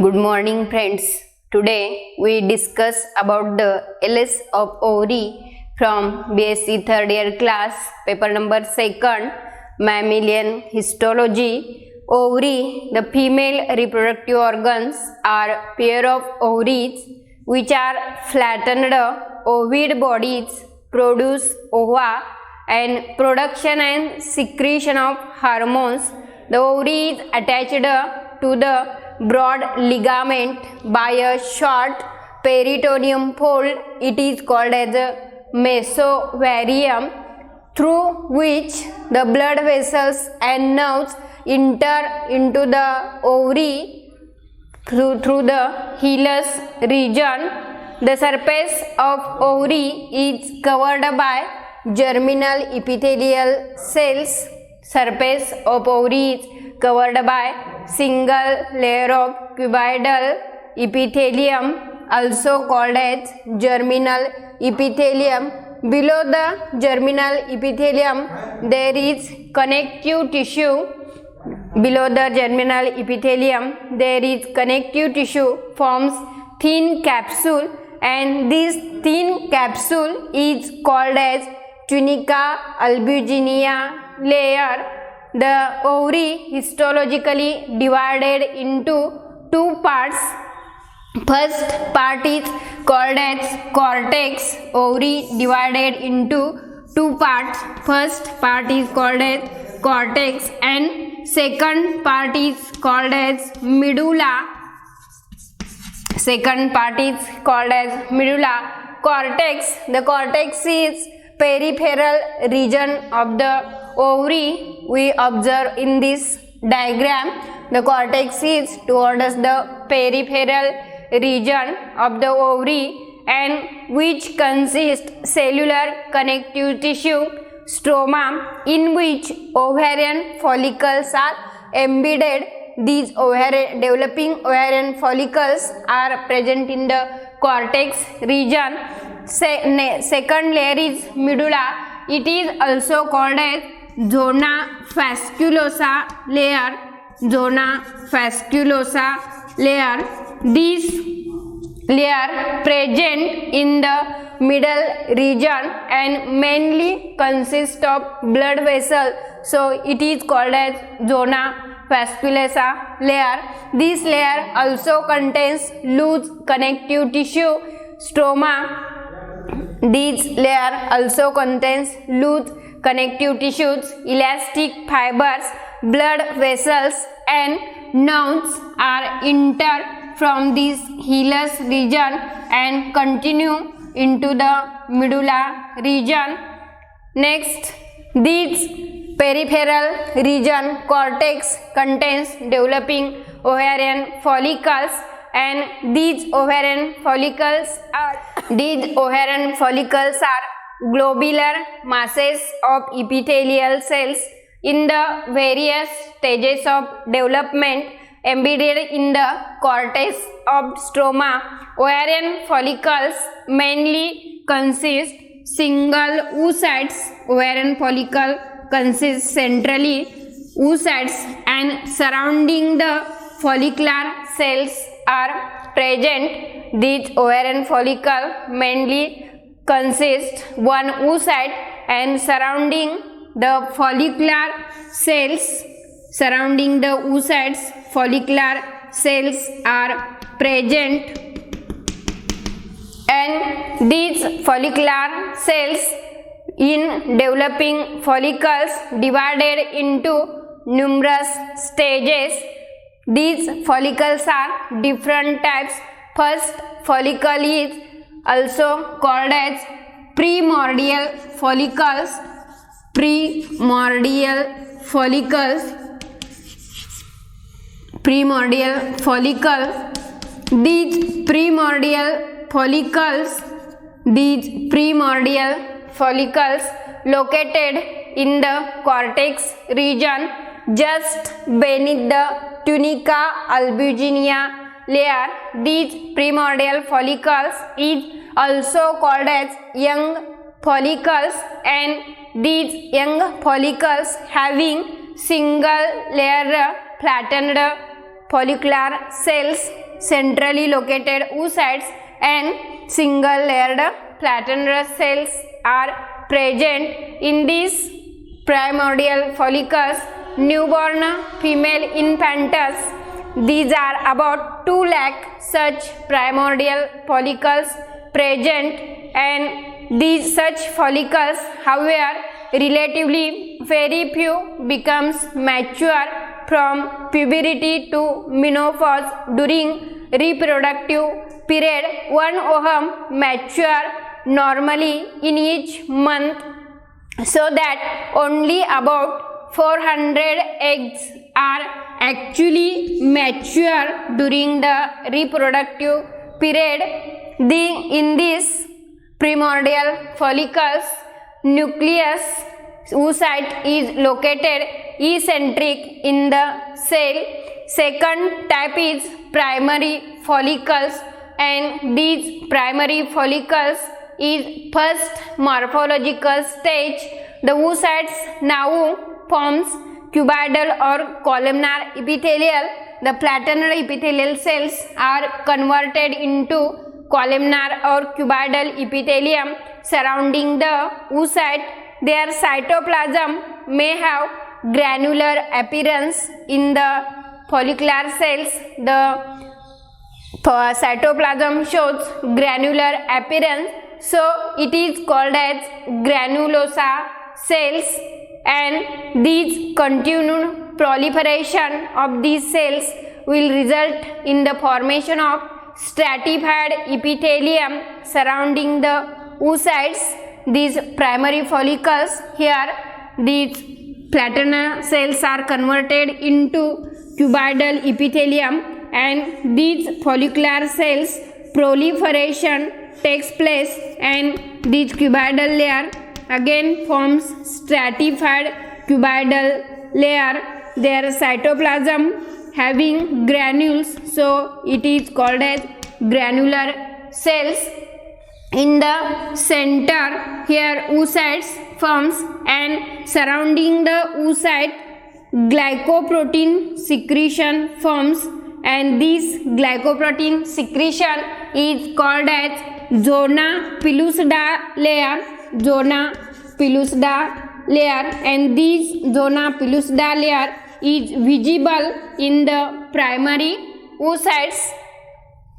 Good morning friends. Today we discuss about the LS of ovary from BSc third year class, paper number 2nd, mammalian histology. Ovary, the female reproductive organs, are pair of ovaries which are flattened ovid bodies, produce ova and production and secretion of hormones. The ovary is attached to the broad ligament by a short peritoneum fold. It is called as a mesovarium, through which the blood vessels and nerves enter into the ovary through the hilus region. The surface of ovary is covered by germinal epithelial cells. Surface of ovary is covered by single layer of cuboidal epithelium, also called as germinal epithelium. Below the germinal epithelium there is connective tissue. Below the germinal epithelium there is connective tissue forms thin capsule, and this thin capsule is called as tunica albuginea layer. The ovary histologically divided into two parts. First part is called as cortex. Ovary divided into two parts. First part is called as cortex and second part is called as medulla. Second part is called as medulla. Cortex. The cortex is peripheral region of the ovary. We observe in this diagram the cortex is towards the peripheral region of the ovary, and which consists cellular connective tissue, stroma, in which ovarian follicles are embedded. These developing ovarian follicles are present in the cortex region. Second layer is medulla. It is also called as zona fasculosa layer. Zona fasculosa layer. This layer present in the middle region and mainly consists of blood vessel, so it is called as zona fasculosa layer. This layer also contains loose connective tissue, stroma. This layer also contains loose connective tissues, elastic fibers, blood vessels and nerves are entered from this hilus region and continue into the medulla region. Next, this peripheral region cortex contains developing ovarian follicles, and these ovarian follicles are globular masses of epithelial cells in the various stages of development embedded in the cortex of stroma. Ovarian follicles mainly consist single oocytes. Ovarian follicle consists centrally oocytes, and surrounding the follicular cells are present. These ovarian follicle mainly consist one oocyte, and surrounding the follicular cells, surrounding the oocytes, follicular cells are present, and these follicular cells in developing follicles divided into numerous stages. These follicles are different types. First follicle is also called as primordial follicles. Primordial follicles. Primordial follicle. These primordial follicles located in the cortex region just beneath the tunica albuginea layer. These primordial follicles is also called as young follicles, and these young follicles having single layer flattened follicular cells centrally located oocytes and single layered platanous cells are present in these primordial follicles. Newborn female infantus. These are about 2 lakh such primordial follicles present, and these such follicles, however, relatively very few becomes mature from puberty to menopause during reproductive period. 1 ovum mature normally in each month, so that only about 400 eggs are actually mature during the reproductive period. In these primordial follicles, nucleus oocyte is located eccentric in the cell. Second type is primary follicles, and these primary follicles is first morphological stage. The oocytes now forms cuboidal or columnar epithelial. The platanal epithelial cells are converted into columnar or cuboidal epithelium surrounding the oocyte. Their cytoplasm may have granular appearance. In the follicular cells, the cytoplasm shows granular appearance, so it is called as granulosa cells, and these continued proliferation of these cells will result in the formation of stratified epithelium surrounding the oocytes. These primary follicles, here these platanal cells are converted into cuboidal epithelium, and these follicular cells proliferation takes place, and this cuboidal layer again forms stratified cuboidal layer. Their cytoplasm having granules, so it is called as granular cells. In the center, here oocytes forms, and surrounding the oocyte glycoprotein secretion forms, and this glycoprotein secretion is called as zona pellucida layer. Zona pellucida layer, and this zona pellucida layer is visible in the primary oocytes.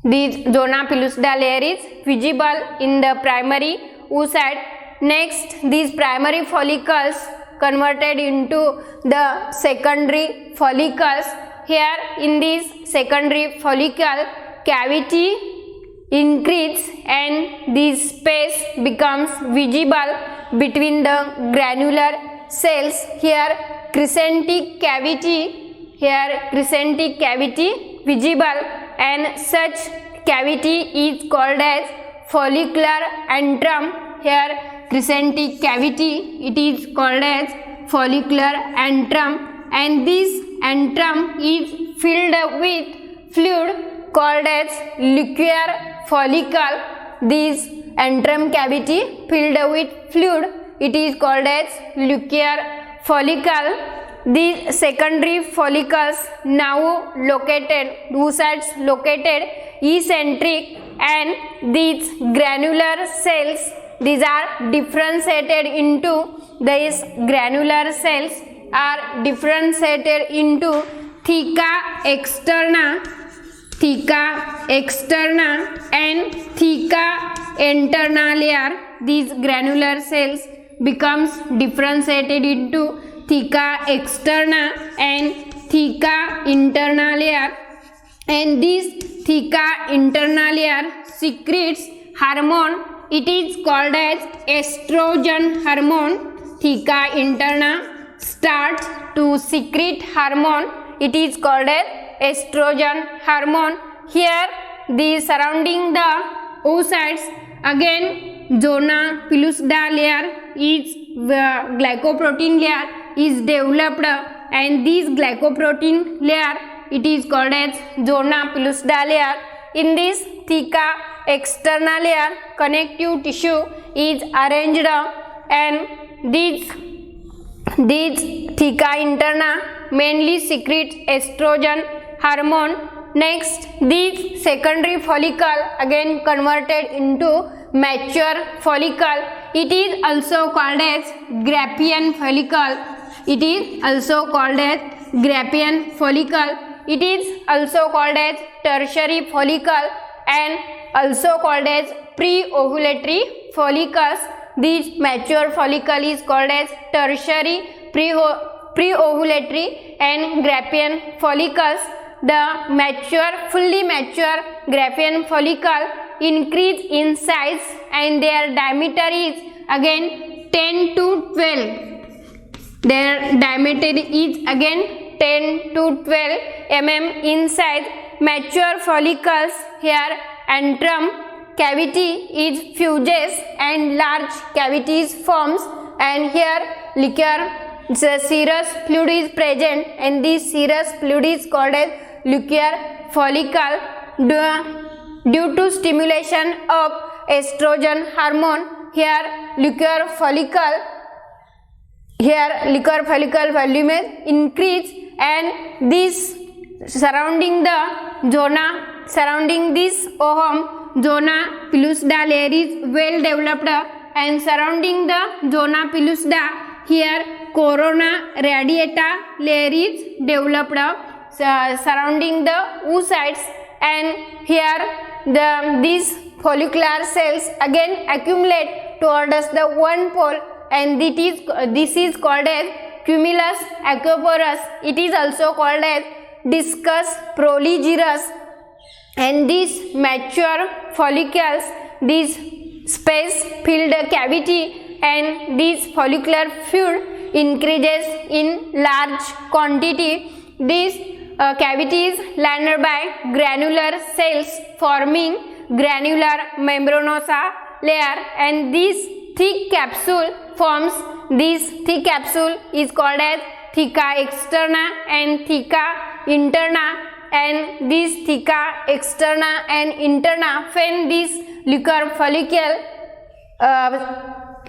This zona pellucida layer is visible in the primary oocyte. Next, these primary follicles converted into the secondary follicles. Here in this secondary follicle, cavity increase, and this space becomes visible between the granular cells. Here crescentic cavity visible, and such cavity is called as follicular antrum. Here crescentic cavity, it is called as follicular antrum, and this antrum is filled with fluid called as liquor follicle. This antrum cavity filled with fluid, it is called as liquor follicle. These secondary follicles now located, oocytes located eccentric, and these granular cells, these are differentiated into, these granular cells are differentiated into theca externa and theca interna layer. These granular cells becomes differentiated into theca externa and theca interna layer, and this theca interna layer secretes hormone. It is called as estrogen hormone. Theca interna starts to secrete hormone. It is called as estrogen hormone. Here, the surrounding the oocytes, again zona pellucida layer is glycoprotein layer is developed, and this glycoprotein layer, it is called as zona pellucida layer. In this theca externa layer, connective tissue is arranged, and these theca interna mainly secretes estrogen hormone. Next, this secondary follicle again converted into mature follicle. It is also called as Graafian follicle. It is also called as Graafian follicle. It is also called as tertiary follicle and also called as pre-ovulatory follicles. This mature follicle is called as tertiary, pre-ovulatory and Graafian follicles. The fully mature Graafian follicle increase in size and their diameter is again 10 to 12. Their diameter is again 10 to 12 mm in size. Mature follicles, here antrum cavity is fuses and large cavities forms, and here liquor serous fluid is present, and this serous fluid is called as liquor follicle. Due to stimulation of estrogen hormone, here liquor follicle volume increase, and this surrounding this ovum, zona pellucida layer is well developed, and surrounding the zona pellucida, here corona radiata layer is developed surrounding the oocytes, and here these follicular cells again accumulate towards the one pole, and this is called as cumulus aquaporus. It is also called as discus proligerus, and these mature follicles, this space filled cavity and this follicular fluid increases in large quantity. This cavity is lined by granular cells forming granular membranosa layer, and this thick capsule forms. This thick capsule is called as theca externa and theca interna, and this theca externa and interna, when this liquor follicle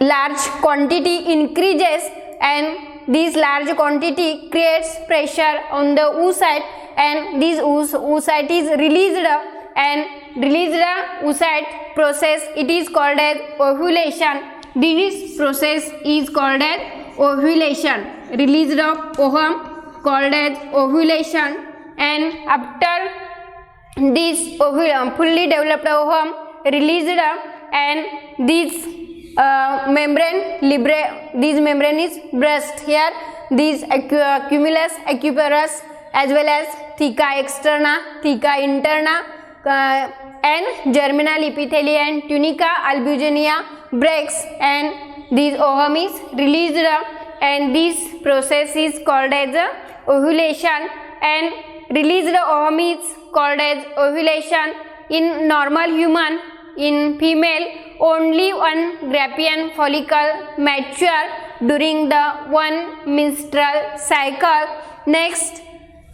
large quantity increases, and this large quantity creates pressure on the oocyte, and this oocyte is released, and released oocyte process, it is called as ovulation. This process is called as ovulation. Released of ovum called as ovulation, and after this fully developed ovum released, and this membrane is burst. Here this cumulus aquaporus as well as theca externa, theca interna and germinal epithelia and tunica albuginea breaks, and this ovum is released, and this process is called as ovulation, and released ovum is called as ovulation. In normal human, in female, only one Graafian follicle mature during the one menstrual cycle. Next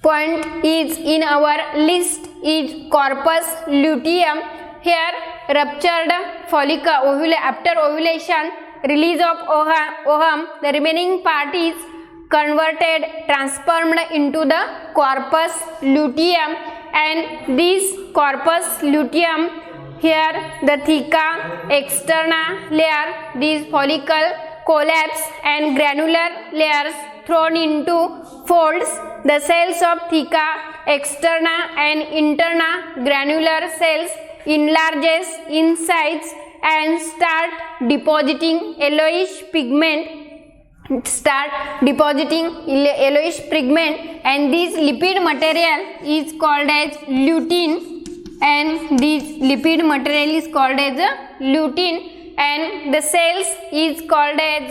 point is in our list is corpus luteum. Here ruptured follicle after ovulation, release of ovum, the remaining part is transformed into the corpus luteum, and this corpus luteum, here the theca externa layer, this follicle collapse and granular layers thrown into folds. The cells of theca externa and interna granular cells enlarges in size and start depositing yellowish pigment, and this lipid material is called as lutein, and this lipid material is called as lutein, and the cells is called as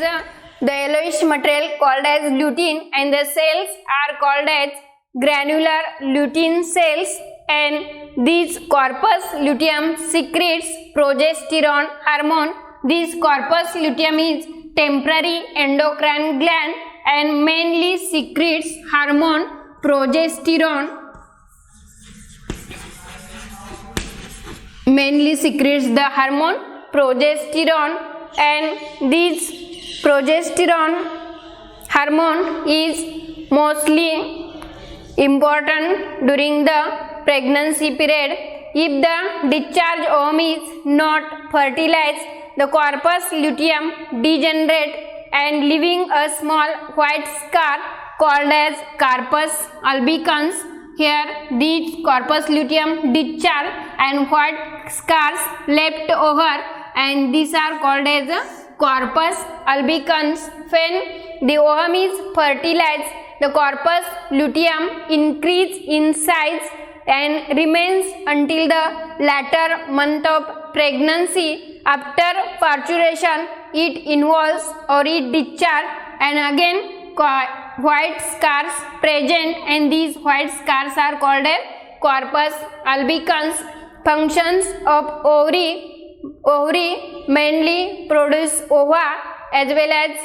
the yellowish material called as lutein, and the cells are called as granular lutein cells, and this corpus luteum secretes progesterone hormone. This corpus luteum is temporary endocrine gland and mainly secretes hormone progesterone. Mainly secretes the hormone progesterone, and this progesterone hormone is mostly important during the pregnancy period. If the discharge ovum is not fertilized, the corpus luteum degenerate and leaving a small white scar called as corpus albicans. Here these corpus luteum discharge and white scars left over, and these are called as corpus albicans. When the ovum is fertilized, the corpus luteum increase in size and remains until the latter month of pregnancy. After parturition, it involves or it discharge, and again white scars present, and these white scars are called as corpus albicans. Functions of ovary mainly produce ova, as well as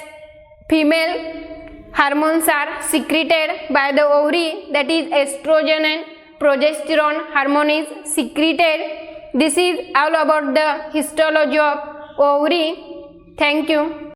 female hormones are secreted by the ovary, that is estrogen and progesterone hormone is secreted. This is all about the histology of ovary. Thank you.